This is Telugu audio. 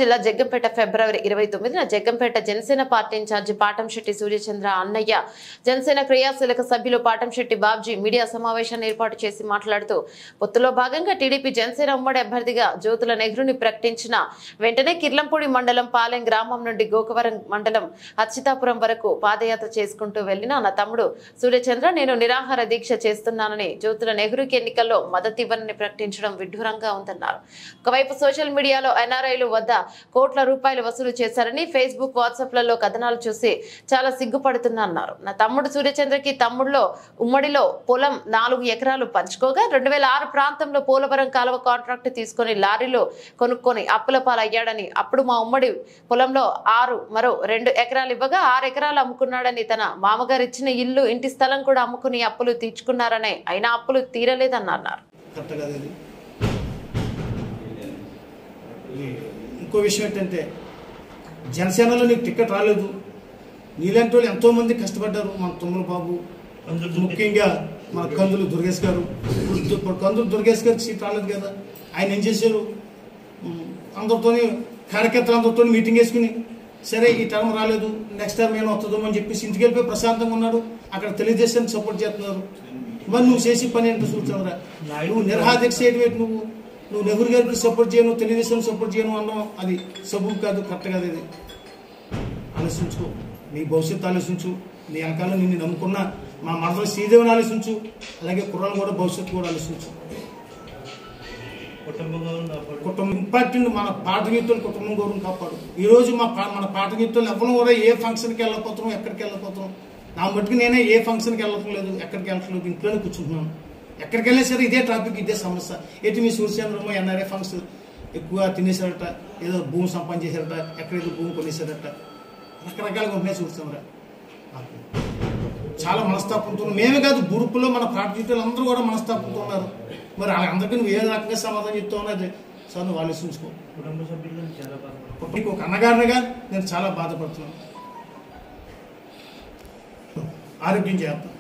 జిల్లా జగ్గంపేట ఫిబ్రవరి 29న జగ్గంపేట జనసేన పార్టీ ఇన్ఛార్జి పాటంశెట్టి సూర్యచంద్ర అన్నయ్య జనసేన క్రియాశీలక సభ్యులు పాటంశెట్టి బాబ్జీ మీడియా సమావేశాన్ని ఏర్పాటు చేసి మాట్లాడుతూ పొత్తులో భాగంగా టీడీపీ జనసేన ఉమ్మడి అభ్యర్థిగా జ్యోతుల నెహ్రూని ప్రకటించిన వెంటనే కిర్లంపూడి మండలం పాలెం గ్రామం నుండి గోకవరం మండలం అచ్యుతాపురం వరకు పాదయాత్ర చేసుకుంటూ వెళ్లిన నా తమ్ముడు సూర్యచంద్ర నేను నిరాహార దీక్ష చేస్తున్నానని జ్యోతుల నెహ్రూకి ఎన్నికల్లో మద్దతివ్వనని ప్రకటించడం విడ్డూరంగా ఉందన్నారు. ఒకవైపు సోషల్ మీడియాలో ఎన్ఆర్ఐలు వద్ద కోట్ల రూపాయలు వసూలు చేశారని ఫేస్బుక్ వాట్సాప్లలో కథనాలు చూసి చాలా సిగ్గుపడుతున్నారు. నా తమ్ముడు సూర్యచంద్రకి తమ్ముడులో ఉమ్మడిలో పొలం 4 ఎకరాలు పంచుకోగా 2006 ప్రాంతంలో పోలవరం కాలువ కాంట్రాక్ట్ తీసుకుని లారీలో కొనుక్కొని అప్పుల పాలయ్యాడని అప్పుడు మా ఉమ్మడి పొలంలో మరో 2 ఎకరాలు ఇవ్వగా 6 ఎకరాలు అమ్ముకున్నాడని తన మామగారు ఇచ్చిన ఇల్లు ఇంటి స్థలం కూడా అమ్ముకుని అప్పులు తీర్చుకున్నారని అయినా అప్పులు తీరలేదన్నారు. ఇంకో విషయం ఏంటంటే జనసేనలో నీకు టికెట్ రాలేదు. నీలాంటి వాళ్ళు ఎంతోమంది కష్టపడ్డారు. మన తుమ్మల బాబు, ముఖ్యంగా మన కందులు దుర్గేష్ గారు. ఇప్పుడు కందులు దుర్గేష్ గారికి సీట్ రాలేదు కదా. ఆయన ఏం చేశారు, అందరితో కార్యకర్తలందరితో మీటింగ్ వేసుకుని సరే ఈ టర్మ్ రాలేదు, నెక్స్ట్ టర్మ్ ఏమో వస్తుందో అని చెప్పేసి ఇంటికి వెళ్ళిపోయి ప్రశాంతంగా ఉన్నాడు. అక్కడ తెలుగుదేశానికి సపోర్ట్ చేస్తున్నారు. మరి నువ్వు చేసి పని ఏంటో సూచనరా, నువ్వు నిర్హాదీక్ష చేయడం నువ్వు నెహ్రూ గారికి సపోర్ట్ చేయను, తెలుగుదేశం సపోర్ట్ చేయను అన్నాం. అది సబూబ్ కాదు, కరెక్ట్ కాదు. అది ఆలోచించుకో, నీ భవిష్యత్తు ఆలోచించు. నీ వెనకాల నిన్ను నమ్ముకున్న మా మనసులో శ్రీదేవిని ఆలోచించు. అలాగే కుర్రాలు కూడా భవిష్యత్తు కూడా ఆలోచించు. కుటుంబం ఇంపార్టెంట్. మన పాట గీతలు కుటుంబం గౌరవం కాపాడు. ఈరోజు మన పాట గీతలు ఎవరు కూడా ఏ ఫంక్షన్కి వెళ్ళకపోతున్నాం, ఎక్కడికి వెళ్ళకపోతున్నాం. నా మట్టుకు నేనే ఏ ఫంక్షన్కి వెళ్ళటం లేదు, ఎక్కడికి వెళ్ళట్లేదు, ఇంట్లోనే కూర్చుంటున్నాను. ఎక్కడికి వెళ్ళినా సరే ఇదే టాపిక్, ఇదే సమస్య. ఎటు మీ సూర్యచంద్రమో ఎన్ఆర్ఏ ఫండ్స్ ఎక్కువ తినేశారట, ఏదో భూమి సంపాదించేశారట, ఎక్కడేదో భూమి కొనేశారట, రకరకాలుగా ఉన్నాయి. సూర్యచంద్ర చాలా మనస్తాపంతో, మేమే కాదు గ్రూపులో మన ప్రార్థితులు అందరూ కూడా మనస్తాపంతో ఉన్నారు. మరి అందరికీ నువ్వు ఏ రకంగా సమాధానం చెప్తా ఉన్నది సార్ నువ్వు ఆలోచించుకో. నీకు ఒక అన్నగారిగా నేను చాలా బాధపడుతున్నాను. ఆరోగ్యం చేస్తాను.